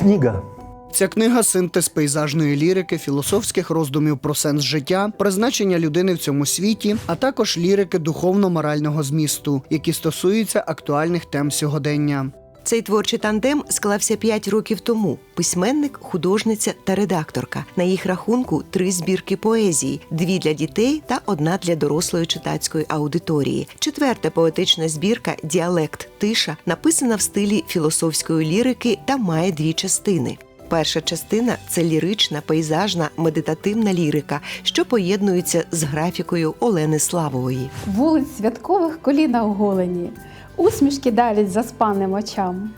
книга. Ця книга – синтез пейзажної лірики, філософських роздумів про сенс життя, призначення людини в цьому світі, а також лірики духовно-морального змісту, які стосуються актуальних тем сьогодення. Цей творчий тандем склався 5 років тому. Письменник, художниця та редакторка. На їх рахунку 3 збірки поезії, 2 для дітей та 1 для дорослої читацької аудиторії. 4-та поетична збірка «Діалект. Тиша» написана в стилі філософської лірики та має 2 частини. Перша частина – це лірична, пейзажна, медитативна лірика, що поєднується з графікою Олени Славової. Вулиць святкових коліна оголені, усмішки далять заспаним очам.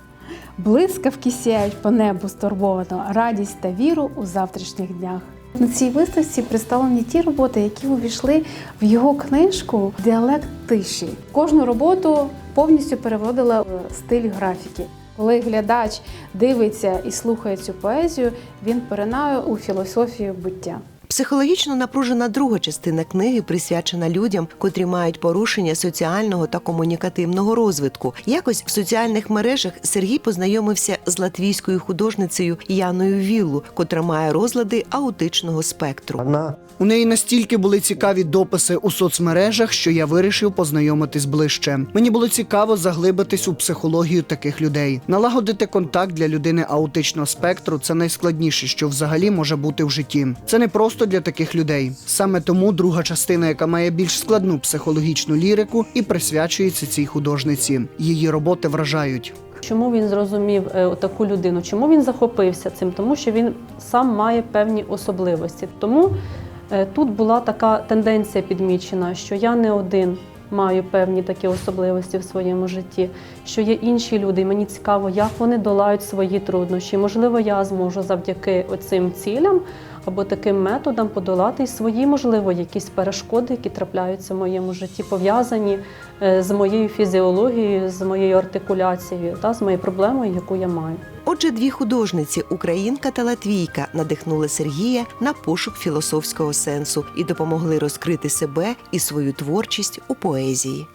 Блискавки сяють по небу стурбовано, радість та віру у завтрашніх днях. На цій виставці представлені ті роботи, які увійшли в його книжку «Діалект тиші». Кожну роботу повністю переводила в стиль графіки. Коли глядач дивиться і слухає цю поезію, він поринає у філософію буття. Психологічно напружена друга частина книги присвячена людям, котрі мають порушення соціального та комунікативного розвитку. Якось в соціальних мережах Сергій познайомився з латвійською художницею Яною Віллу, котра має розлади аутичного спектру. У неї настільки були цікаві дописи у соцмережах, що я вирішив познайомитись ближче. Мені було цікаво заглибитись у психологію таких людей. Налагодити контакт для людини аутичного спектру – це найскладніше, що взагалі може бути в житті. Це не просто для таких людей. Саме тому друга частина, яка має більш складну психологічну лірику, і присвячується цій художниці. Її роботи вражають. Чому він зрозумів таку людину? Чому він захопився цим? Тому що він сам має певні особливості. Тому тут була така тенденція підмічена, що я не один маю певні такі особливості в своєму житті, що є інші люди, і мені цікаво, як вони долають свої труднощі. Можливо, я зможу завдяки оцим цілям або таким методам подолати і свої, можливо, якісь перешкоди, які трапляються в моєму житті, пов'язані з моєю фізіологією, з моєю артикуляцією, з моєю проблемою, яку я маю. Отже, 2 художниці, українка та латвійка, надихнули Сергія на пошук філософського сенсу і допомогли розкрити себе і свою творчість у поезії.